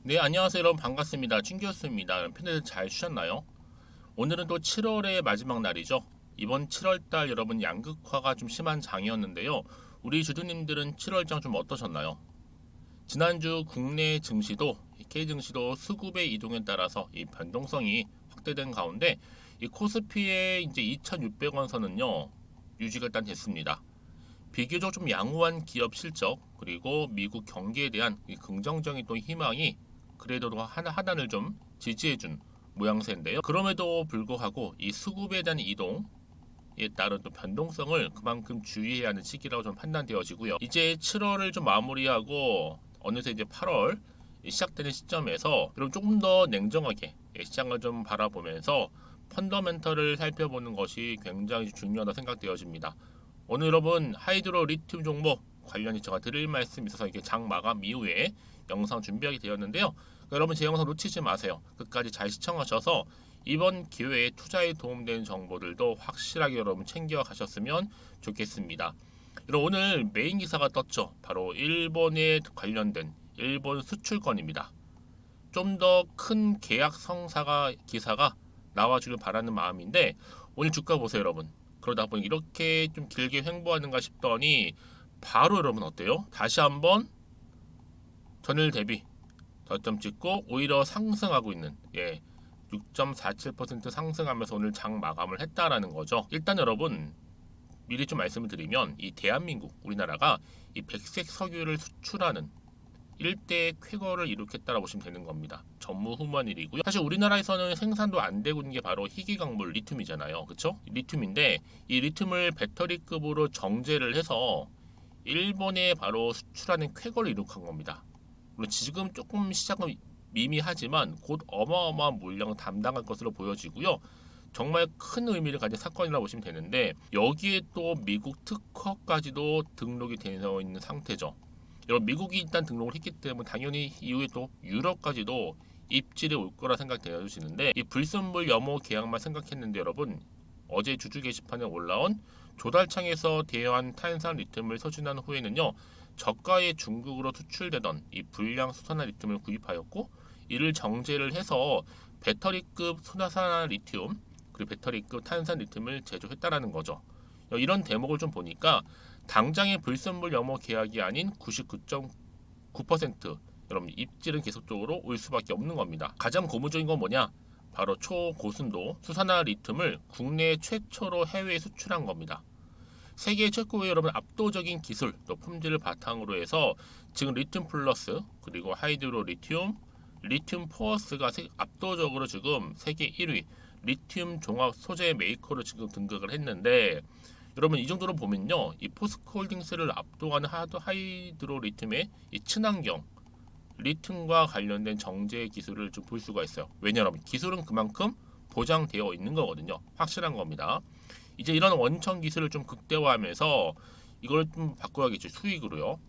네, 안녕하세요 여러분. 반갑습니다. 춘교수입니다. 편들 잘 쉬셨나요? 오늘은 또 7월의 마지막 날이죠. 이번 7월달 여러분 양극화가 좀 심한 장이었는데요. 우리 주주님들은 7월장 좀 어떠셨나요? 지난주 국내 증시도 K 증시도 수급의 이동에 따라서 이 변동성이 확대된 가운데 이 코스피의 이제 2,600원 선은요 유지가 일단 됐습니다. 비교적 좀 양호한 기업 실적 그리고 미국 경기에 대한 이 긍정적인 또 희망이 그래도 하단을 좀 지지해준 모양새인데요. 그럼에도 불구하고 이 수급에 대한 이동에 따른 또 변동성을 그만큼 주의해야 하는 시기라고 좀 판단되어지고요. 이제 7월을 좀 마무리하고 어느새 이제 8월 시작되는 시점에서 여러분 조금 더 냉정하게 시장을 좀 바라보면서 펀더멘털을 살펴보는 것이 굉장히 중요하다 생각되어집니다. 오늘 여러분 하이드로 리튬 종목 관련해 제가 드릴 말씀 있어서 이게 장 마감 이후에 영상 준비하게 되었는데요. 그러니까 여러분 제 영상 놓치지 마세요. 끝까지 잘 시청하셔서 이번 기회에 투자에 도움되는 정보들도 확실하게 여러분 챙겨 가셨으면 좋겠습니다. 여러분 오늘 메인 기사가 떴죠. 바로 일본에 관련된 일본 수출건입니다. 좀 더 큰 계약 성사가 기사가 나와주길 바라는 마음인데 오늘 주가 보세요 여러분. 그러다 보니 이렇게 좀 길게 횡보하는가 싶더니 바로 여러분 어때요? 다시 한번 전일 대비 저점 찍고 오히려 상승하고 있는 6.47% 상승하면서 오늘 장 마감을 했다라는 거죠. 일단 여러분 미리 좀 말씀을 드리면 이 대한민국 우리나라가 이 백색 석유를 수출하는 일대 쾌거를 일으켰다고 보시면 되는 겁니다. 전무후무한 일이고요. 사실 우리나라에서는 생산도 안 되고 있는 게 바로 희귀광물 리튬이잖아요. 그렇죠? 리튬인데 이 리튬을 배터리급으로 정제를 해서 일본에 바로 수출하는 쾌거를 일으킨 겁니다. 물론 지금 조금 시작은 미미하지만 곧 어마어마한 물량을 담당할 것으로 보여지고요. 정말 큰 의미를 가진 사건이라고 보시면 되는데 여기에 또 미국 특허까지도 등록이 되어 있는 상태죠. 여러분 미국이 일단 등록을 했기 때문에 당연히 이후에 또 유럽까지도 입질이 올 거라 생각되어지는데 이 불순물 염호 계약만 생각했는데 여러분 어제 주주 게시판에 올라온 조달창에서 대여한 탄산 리튬을 소진한 후에는요 저가의 중국으로 수출되던 이 불량 수산화 리튬을 구입하였고 이를 정제를 해서 배터리급 수산화 리튬 그리고 배터리급 탄산 리튬을 제조했다라는 거죠. 이런 대목을 좀 보니까 당장의 불순물 염호 계약이 아닌 99.9% 여러분 입질은 계속적으로 올 수밖에 없는 겁니다. 가장 고무적인 건 뭐냐? 바로 초고순도 수산화 리튬을 국내 최초로 해외에 수출한 겁니다. 세계 최고의 여러분 압도적인 기술 또 품질을 바탕으로 해서 지금 리튬 플러스 그리고 하이드로 리튬, 리튬 포어스가 압도적으로 지금 세계 1위 리튬 종합 소재 메이커로 지금 등극을 했는데 여러분 이 정도로 보면요 이 포스코홀딩스를 압도하는 하이드로 리튬의 이 친환경 리튬과 관련된 정제 기술을 좀 볼 수가 있어요. 왜냐하면 기술은 그만큼 보장되어 있는 거거든요. 확실한 겁니다. 이제 이런 원천 기술을 좀 극대화하면서 이걸 좀 바꿔야겠죠. 수익으로요.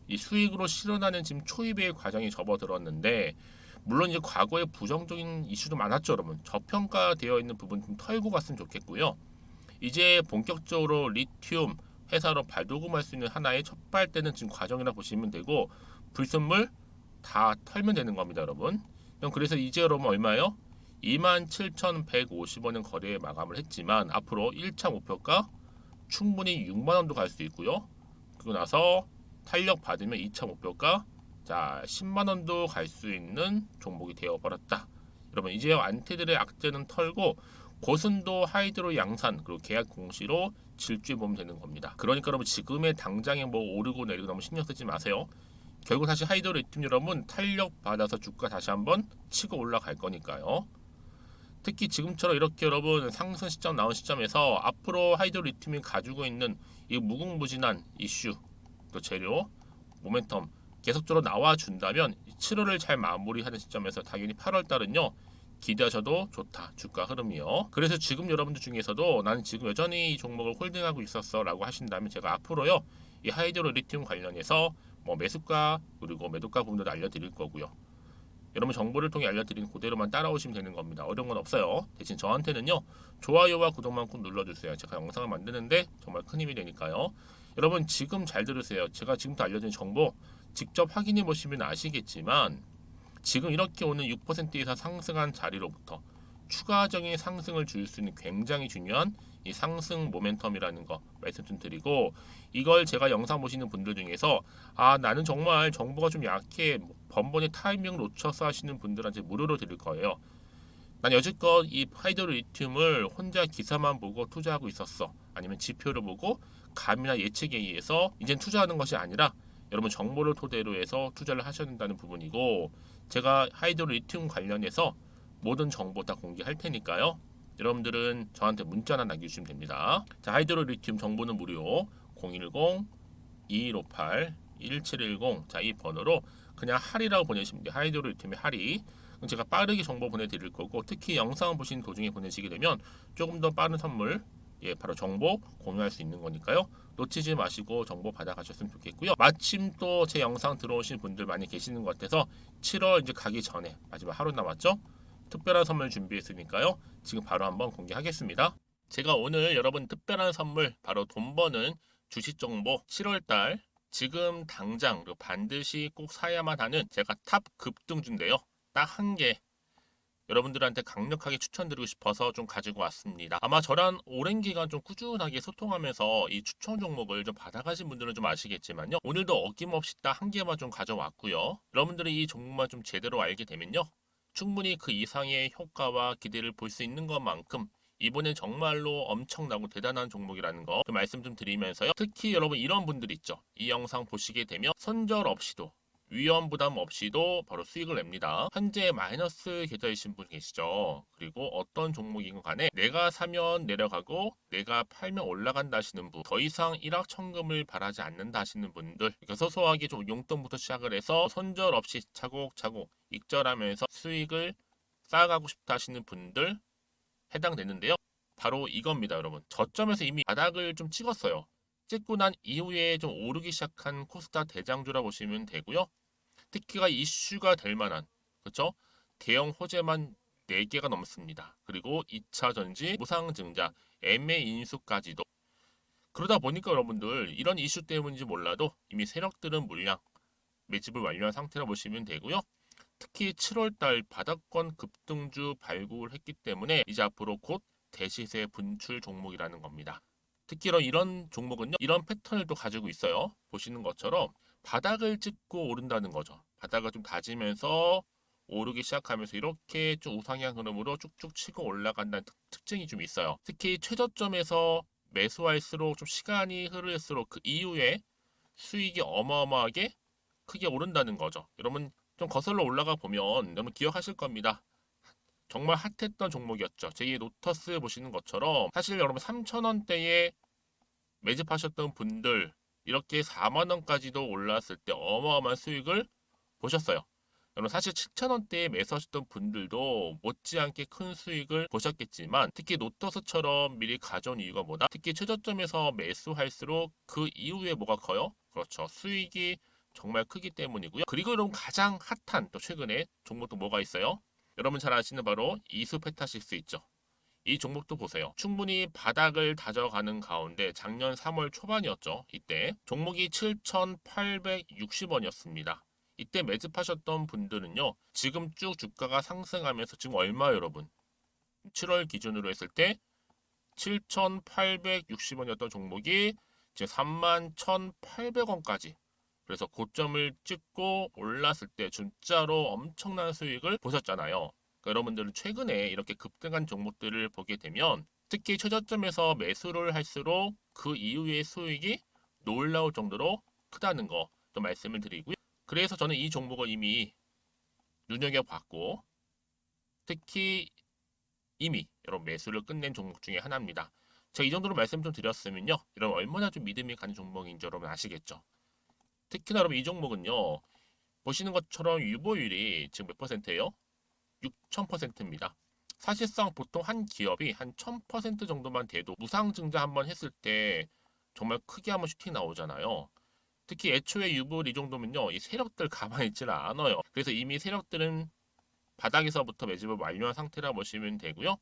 이 수익으로 실현하는 지금 초입의 과정이 접어들었는데 물론 이제 과거에 부정적인 이슈도 많았죠, 여러분. 저평가되어 있는 부분 좀 털고 갔으면 좋겠고요. 이제 본격적으로 리튬 회사로 발돋움할 수 있는 하나의 첫 발대는 지금 과정이라 보시면 되고 불순물 다 털면 되는 겁니다, 여러분. 그래서 이제 여러분 얼마요? 27,150원은 거래에 마감을 했지만 앞으로 1차 목표가 충분히 6만 원도 갈 수 있고요. 그리고 나서 탄력 받으면 2차 목표가 10만 원도 갈 수 있는 종목이 되어 버렸다. 여러분 이제 안티들의 악재는 털고 고순도 하이드로 양산 그리고 계약 공시로 질주해 보면 되는 겁니다. 그러니까 여러분 지금의 당장에 뭐 오르고 내리고 너무 신경 쓰지 마세요. 결국 다시 하이드로 리튬 여러분 탄력 받아서 주가 다시 한번 치고 올라갈 거니까요. 특히 지금처럼 이렇게 여러분 상승 시점 나온 시점에서 앞으로 하이드로 리튬이 가지고 있는 이 무궁무진한 이슈 또 재료 모멘텀 계속적으로 나와준다면 7월을 잘 마무리하는 시점에서 당연히 8월 달은요 기대하셔도 좋다 주가 흐름이요. 그래서 지금 여러분들 중에서도 나는 지금 여전히 이 종목을 홀딩하고 있었어 라고 하신다면 제가 앞으로요 이 하이드로 리튬 관련해서 뭐 매수가 그리고 매도가 부분도 알려드릴 거고요. 여러분 정보를 통해 알려드린 그대로만 따라오시면 되는 겁니다. 어려운 건 없어요. 대신 저한테는요 좋아요와 구독만 꼭 눌러주세요. 제가 영상을 만드는데 정말 큰 힘이 되니까요. 여러분 지금 잘 들으세요. 제가 지금부터 알려드린 정보 직접 확인해 보시면 아시겠지만 지금 이렇게 오는 6% 이상 상승한 자리로부터 추가적인 상승을 줄 수 있는 굉장히 중요한 이 상승 모멘텀이라는 거 말씀 좀 드리고, 이걸 제가 영상 보시는 분들 중에서 나는 정말 정보가 좀 약해, 번번이 타이밍을 놓쳐서 하시는 분들한테 무료로 드릴 거예요. 난 여지껏 이 하이드로 리튬을 혼자 기사만 보고 투자하고 있었어, 아니면 지표를 보고 감이나 예측에 의해서 이젠 투자하는 것이 아니라 여러분 정보를 토대로 해서 투자를 하셔야 된다는 부분이고, 제가 하이드로 리튬 관련해서 모든 정보 다 공개할 테니까요. 여러분들은 저한테 문자나 남겨주시면 됩니다. 자, 하이드로 리튬 정보는 무료 010-2158-1710, 자, 이 번호로 그냥 할이라고 보내시면 돼요. 하이드로 리튬의 할이. 제가 빠르게 정보 보내드릴 거고, 특히 영상 보신 도중에 보내시게 되면 조금 더 빠른 선물, 바로 정보 공유할 수 있는 거니까요. 놓치지 마시고 정보 받아가셨으면 좋겠고요. 마침 또 제 영상 들어오신 분들 많이 계시는 것 같아서 7월 이제 가기 전에 마지막 하루 남았죠. 특별한 선물 준비했으니까요. 지금 바로 한번 공개하겠습니다. 제가 오늘 여러분 특별한 선물, 바로 돈 버는 주식 정보 7월달 지금 당장 그리고 반드시 꼭 사야만 하는 제가 탑 급등주인데요. 딱 한 개 여러분들한테 강력하게 추천드리고 싶어서 좀 가지고 왔습니다. 아마 저랑 오랜 기간 좀 꾸준하게 소통하면서 이 추천 종목을 좀 받아가신 분들은 좀 아시겠지만요. 오늘도 어김없이 딱 한 개만 좀 가져왔고요. 여러분들이 이 종목만 좀 제대로 알게 되면요. 충분히 그 이상의 효과와 기대를 볼 수 있는 것만큼 이번엔 정말로 엄청나고 대단한 종목이라는 거 말씀 좀 드리면서요. 특히 여러분 이런 분들 있죠. 이 영상 보시게 되면 손절 없이도 위험 부담 없이도 바로 수익을 냅니다. 현재 마이너스 계좌이신 분 계시죠? 그리고 어떤 종목이건 간에 내가 사면 내려가고 내가 팔면 올라간다 하시는 분, 더 이상 일확천금을 바라지 않는다 하시는 분들, 그러니까 소소하게 좀 용돈부터 시작을 해서 손절 없이 차곡차곡 익절하면서 수익을 쌓아가고 싶다 하시는 분들 해당되는데요. 바로 이겁니다, 여러분. 저점에서 이미 바닥을 좀 찍었어요. 찍고 난 이후에 좀 오르기 시작한 코스닥 대장주라 보시면 되고요. 특히가 이슈가 될 만한, 그렇죠? 대형 호재만 4개가 넘습니다. 그리고 2차 전지, 무상증자, MA 인수까지도. 그러다 보니까 여러분들 이런 이슈 때문인지 몰라도 이미 세력들은 물량 매집을 완료한 상태라 보시면 되고요. 특히 7월달 바닥권 급등주 발굴했기 때문에 이제 앞으로 곧 대시세 분출 종목이라는 겁니다. 특히 이런 종목은요, 이런 패턴을 또 가지고 있어요. 보시는 것처럼 바닥을 찍고 오른다는 거죠. 바닥을 좀 다지면서 오르기 시작하면서 이렇게 좀 우상향 흐름으로 쭉쭉 치고 올라간다는 특징이 좀 있어요. 특히 최저점에서 매수할수록 좀 시간이 흐를수록 그 이후에 수익이 어마어마하게 크게 오른다는 거죠. 여러분 좀 거슬러 올라가 보면 여러분 기억하실 겁니다. 정말 핫했던 종목이었죠. 제2의 로터스 보시는 것처럼 사실 여러분 3,000원대에 매집하셨던 분들 이렇게 4만 원까지도 올랐을 때 어마어마한 수익을 보셨어요. 여러분 사실 7,000원대에 매수하셨던 분들도 못지않게 큰 수익을 보셨겠지만, 특히 로터스처럼 미리 가져온 이유가 뭐다? 특히 최저점에서 매수할수록 그 이후에 뭐가 커요? 그렇죠. 수익이 정말 크기 때문이고요. 그리고 여러분 가장 핫한 또 최근에 종목도 뭐가 있어요? 여러분 잘 아시는 바로 이수페타시스 있죠. 이 종목도 보세요. 충분히 바닥을 다져가는 가운데 작년 3월 초반이었죠. 이때 종목이 7,860원이었습니다. 이때 매집하셨던 분들은요. 지금 쭉 주가가 상승하면서 지금 얼마 여러분? 7월 기준으로 했을 때 7,860원이었던 종목이 이제 31,800원까지, 그래서 고점을 찍고 올랐을 때 진짜로 엄청난 수익을 보셨잖아요. 그러니까 여러분들은 최근에 이렇게 급등한 종목들을 보게 되면 특히 최저점에서 매수를 할수록 그 이후의 수익이 놀라울 정도로 크다는 거 또 말씀을 드리고요. 그래서 저는 이 종목을 이미 눈여겨봤고, 특히 이미 여러분 매수를 끝낸 종목 중에 하나입니다. 제가 이 정도로 말씀 좀 드렸으면요, 여러분 얼마나 좀 믿음이 가는 종목인지 여러분 아시겠죠? 특히나 여러분 이 종목은요, 보시는 것처럼 유보율이 지금 몇 퍼센트예요? 6,000%입니다. 사실상 보통 한 기업이 한 1,000% 정도만 돼도 무상증자 한번 했을 때 정말 크게 한번 슈팅 나오잖아요. 특히 애초에 유보율 이 정도면요, 이 세력들 가만히 있지는 않아요. 그래서 이미 세력들은 바닥에서부터 매집을 완료한 상태라 보시면 되고요.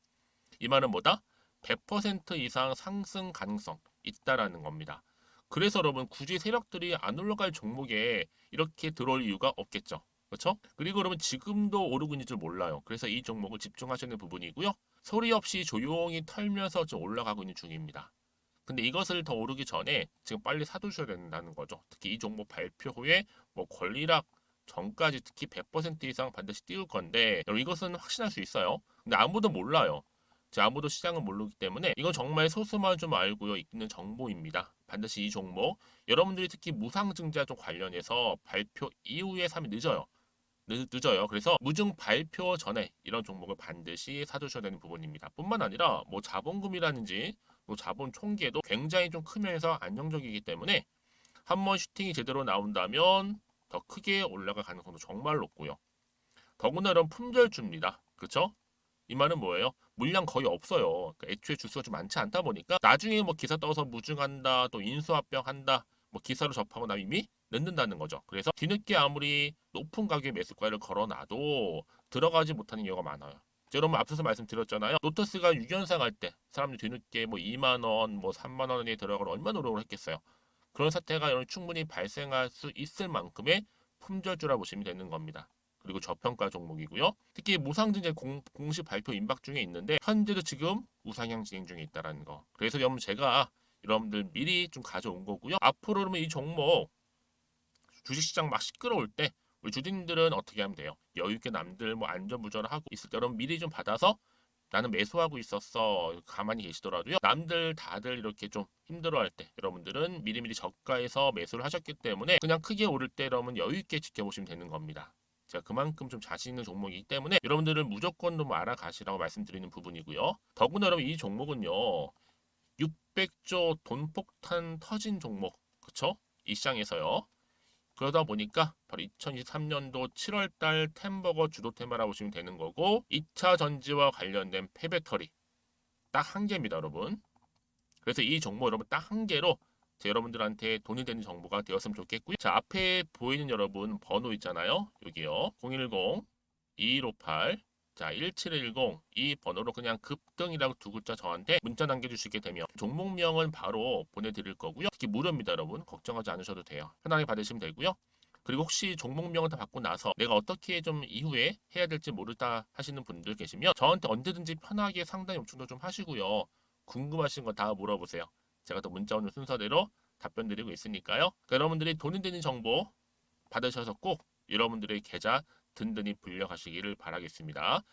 이 말은 뭐다? 100% 이상 상승 가능성 있다라는 겁니다. 그래서 여러분 굳이 세력들이 안 올라갈 종목에 이렇게 들어올 이유가 없겠죠. 그렇죠? 그리고 여러분 지금도 오르고 있는 줄 몰라요. 그래서 이 종목을 집중하시는 부분이고요. 소리 없이 조용히 털면서 좀 올라가고 있는 중입니다. 근데 이것을 더 오르기 전에 지금 빨리 사두셔야 된다는 거죠. 특히 이 종목 발표 후에 뭐 권리락 전까지 특히 100% 이상 반드시 띄울 건데 여러분 이것은 확신할 수 있어요. 근데 아무도 몰라요. 아무도 시장은 모르기 때문에 이건 정말 소수만 좀 알고 있는 정보입니다. 반드시 이 종목 여러분들이 특히 무상증자 좀 관련해서 발표 이후에 사면 늦어요. 늦어요. 그래서 무증 발표 전에 이런 종목을 반드시 사두셔야 되는 부분입니다. 뿐만 아니라 뭐 자본금이라든지 뭐 자본 총계도 굉장히 좀 크면서 안정적이기 때문에 한번 슈팅이 제대로 나온다면 더 크게 올라갈 가능성도 정말 높고요. 더구나 이런 품절주입니다. 그렇죠? 이 말은 뭐예요? 물량 거의 없어요. 그러니까 애초에 주수가 좀 많지 않다 보니까 나중에 뭐 기사 떠서 무증한다, 또 인수합병한다, 뭐 기사로 접하고 나면 이미 늦는다는 거죠. 그래서 뒤늦게 아무리 높은 가격의 매수가를 걸어놔도 들어가지 못하는 경우가 많아요. 여러분 앞서서 말씀드렸잖아요. 로터스가 6연상 할 때 사람들이 뒤늦게 뭐 2만 원, 뭐 3만 원에 들어가면 얼마나 노력을 했겠어요. 그런 사태가 여러분 충분히 발생할 수 있을 만큼의 품절주라 보시면 되는 겁니다. 그리고 저평가 종목이고요. 특히 무상증자 공식 발표 임박 중에 있는데 현재도 지금 우상향 진행 중에 있다는 거. 그래서 여러분 제가 여러분들 미리 좀 가져온 거고요. 앞으로 그러면 이 종목 주식시장 막 시끄러울 때 우리 주주님들은 어떻게 하면 돼요? 여유 있게 남들 뭐 안전부전을 하고 있을 때 여러분 미리 좀 받아서 나는 매수하고 있었어. 가만히 계시더라도요. 남들 다들 이렇게 좀 힘들어할 때 여러분들은 미리미리 저가에서 매수를 하셨기 때문에 그냥 크게 오를 때 여러분 여유 있게 지켜보시면 되는 겁니다. 제가 그만큼 좀 자신 있는 종목이기 때문에 여러분들은 무조건 좀 알아가시라고 말씀드리는 부분이고요. 더구나 여러분 이 종목은요. 600조 돈폭탄 터진 종목. 그쵸? 이 시장에서요. 그러다 보니까 바로 2023년도 7월달 템버거 주도 테마라고 보시면 되는 거고 2차 전지와 관련된 폐배터리 딱 한 개입니다 여러분. 그래서 이 정보 여러분 딱 한 개로 여러분들한테 돈이 되는 정보가 되었으면 좋겠고요. 자 앞에 보이는 여러분 번호 있잖아요. 여기요. 010-2158 자 1710 이 번호로 그냥 급등이라고 두 글자 저한테 문자 남겨주시게 되면 종목명은 바로 보내드릴 거고요. 특히 무료입니다 여러분. 걱정하지 않으셔도 돼요. 편하게 받으시면 되고요. 그리고 혹시 종목명을 다 받고 나서 내가 어떻게 좀 이후에 해야 될지 모르다 하시는 분들 계시면 저한테 언제든지 편하게 상담 요청도 좀 하시고요. 궁금하신 거 다 물어보세요. 제가 또 문자 오는 순서대로 답변 드리고 있으니까요. 그러니까 여러분들이 돈이 되는 정보 받으셔서 꼭 여러분들의 계좌 든든히 불려가시기를 바라겠습니다.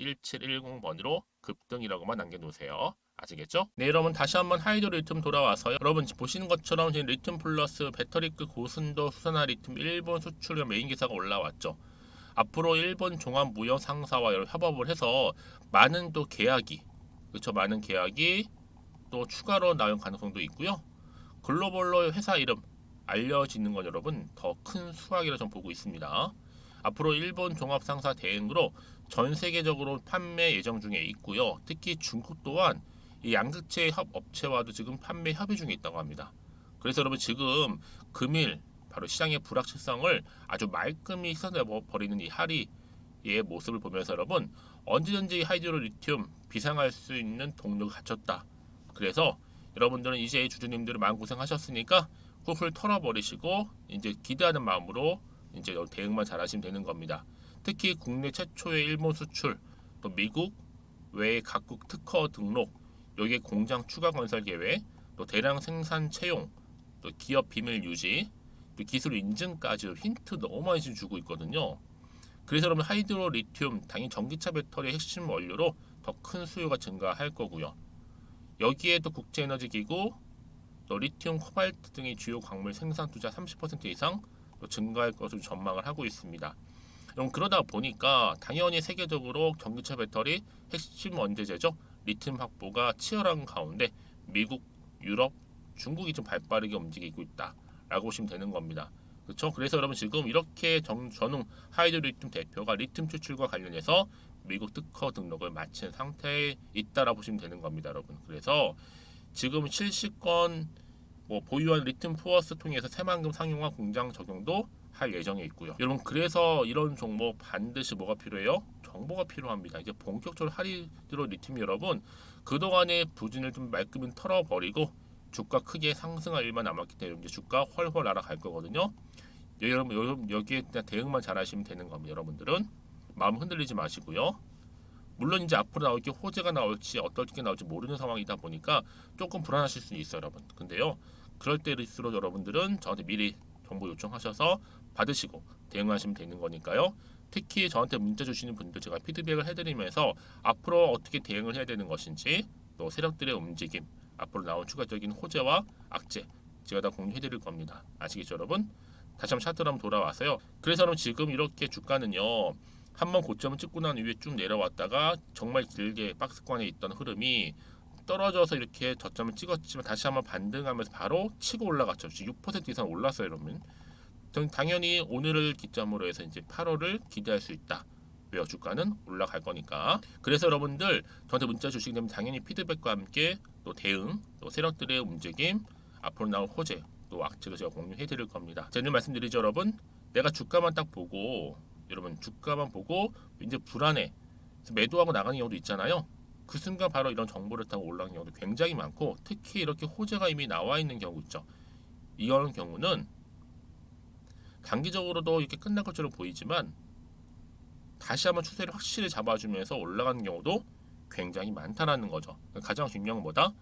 010-2158-1710번으로 급등이라고만 남겨놓으세요. 아시겠죠? 네 여러분 다시 한번 하이드 리튬 돌아와서요. 여러분 보시는 것처럼 지금 리튬 플러스 배터리급 고순도 수산화 리튬 일본 수출 메인 기사가 올라왔죠. 앞으로 일본 종합무역 상사와 협업을 해서 많은 또 계약이 그렇죠 많은 계약이 또 추가로 나올 가능성도 있고요. 글로벌로 회사 이름 알려지는 건 여러분 더 큰 수확이라 좀 보고 있습니다. 앞으로 일본 종합상사 대행으로 전 세계적으로 판매 예정 중에 있고요. 특히 중국 또한 이 양극재 협업체와도 지금 판매 협의 중에 있다고 합니다. 그래서 여러분 지금 금일 바로 시장의 불확실성을 아주 말끔히 씻어내 버리는 이 하리의 모습을 보면서 여러분 언제든지 하이드로 리튬 비상할 수 있는 동력을 갖췄다. 그래서 여러분들은 이제 주주님들은 마음고생하셨으니까 훌훌 털어버리시고 이제 기대하는 마음으로 이제 대응만 잘하시면 되는 겁니다. 특히 국내 최초의 일본 수출, 또 미국 외 각국 특허 등록, 여기에 공장 추가 건설 계획, 또 대량 생산 채용, 또 기업 비밀 유지, 또 기술 인증까지 힌트 너무 많이 주고 있거든요. 그래서 여러분 하이드로 리튬 당연히 전기차 배터리의 핵심 원료로 더 큰 수요가 증가할 거고요. 여기에 또 국제에너지기구, 또 리튬, 코발트 등의 주요 광물 생산 투자 30% 이상 또 증가할 것으로 전망을 하고 있습니다. 그럼 그러다 보니까 당연히 세계적으로 전기차 배터리 핵심 원재재죠. 리튬 확보가 치열한 가운데 미국, 유럽, 중국이 좀 발빠르게 움직이고 있다라고 보시면 되는 겁니다. 그렇죠? 그래서 여러분 지금 이렇게 전웅 하이드로 리튬 대표가 리튬 추출과 관련해서 미국 특허 등록을 마친 상태에 있다라고 보시면 되는 겁니다, 여러분. 그래서 지금 실시권 보유한 리튬 포어스 통해서 새만금 상용화 공장 적용도 할 예정에 있고요. 여러분 그래서 이런 종목 반드시 뭐가 필요해요? 정보가 필요합니다. 이제 본격적으로 하이드로 리튬 여러분 그동안의 부진을 좀 말끔히 털어버리고 주가 크게 상승할 일만 남았기 때문에 이제 주가 훨훨 날아갈 거거든요. 여러분 여기에 그냥 대응만 잘하시면 되는 겁니다. 여러분들은 마음 흔들리지 마시고요. 물론 이제 앞으로 나올 게 호재가 나올지 어떻게 나올지 모르는 상황이다 보니까 조금 불안하실 수 있어요, 여러분. 근데요, 그럴 때일수록 여러분들은 저한테 미리 정보 요청하셔서 받으시고 대응하시면 되는 거니까요. 특히 저한테 문자 주시는 분들 제가 피드백을 해드리면서 앞으로 어떻게 대응을 해야 되는 것인지, 또 세력들의 움직임, 앞으로 나올 추가적인 호재와 악재 제가 다 공유해드릴 겁니다. 아시겠죠, 여러분? 다시 한번 차트로 한번 돌아와서요. 그래서 여러분 지금 이렇게 주가는요, 한번 고점을 찍고 난 이후에 쭉 내려왔다가 정말 길게 박스권에 있던 흐름이 떨어져서 이렇게 저점을 찍었지만 다시 한번 반등하면서 바로 치고 올라갔죠. 6% 이상 올랐어요, 여러분. 당연히 오늘을 기점으로 해서 이제 8월을 기대할 수 있다. 왜요? 주가는 올라갈 거니까. 그래서 여러분들 저한테 문자 주시게 되면 당연히 피드백과 함께 또 대응, 또 세력들의 움직임, 앞으로 나올 호재, 또 악재도 제가 공유해 드릴 겁니다. 제가 늘 말씀드리죠, 여러분. 내가 주가만 딱 보고, 여러분 주가만 보고 이제 불안해. 그래서 매도하고 나가는 경우도 있잖아요. 그 순간 바로 이런 정보를 타고 올라가는 경우도 굉장히 많고, 특히 이렇게 호재가 이미 나와 있는 경우 있죠. 이런 경우는 단기적으로도 이렇게 끝날 것처럼 보이지만 다시 한번 추세를 확실히 잡아주면서 올라가는 경우도 굉장히 많다라는 거죠. 가장 중요한 건 뭐다?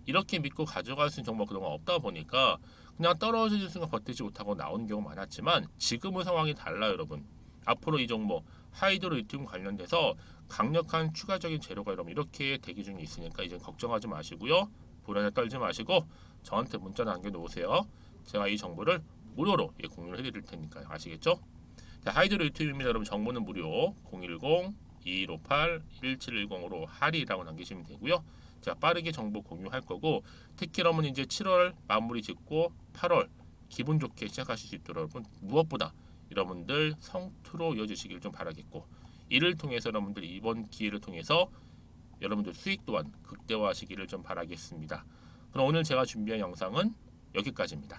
이렇게 믿고 가져갈 수 있는 정보가 그동안 없다 보니까 그냥 떨어지는 순간 버티지 못하고 나오는 경우가 많았지만 지금의 상황이 달라요, 여러분. 앞으로 이 종목 하이드로 리튬 관련돼서 강력한 추가적인 재료가 여러분 이렇게 대기 중에 있으니까 이제 걱정하지 마시고요. 불안에 떨지 마시고 저한테 문자 남겨놓으세요. 제가 이 정보를 무료로 공유를 해드릴 테니까요. 아시겠죠? 자, 하이드로 리튬입니다. 여러분 정보는 무료 010-2158-1710으로 하리라고 남기시면 되고요. 제가 빠르게 정보 공유할 거고 특히 여러분 이제 7월 마무리 짓고 8월 기분 좋게 시작하실 수 있도록 여러분 무엇보다 여러분들 성투로 이어지시길 좀 바라겠고 이를 통해서 여러분들 이번 기회를 통해서 여러분들 수익 또한 극대화하시기를 좀 바라겠습니다. 그럼 오늘 제가 준비한 영상은 여기까지입니다.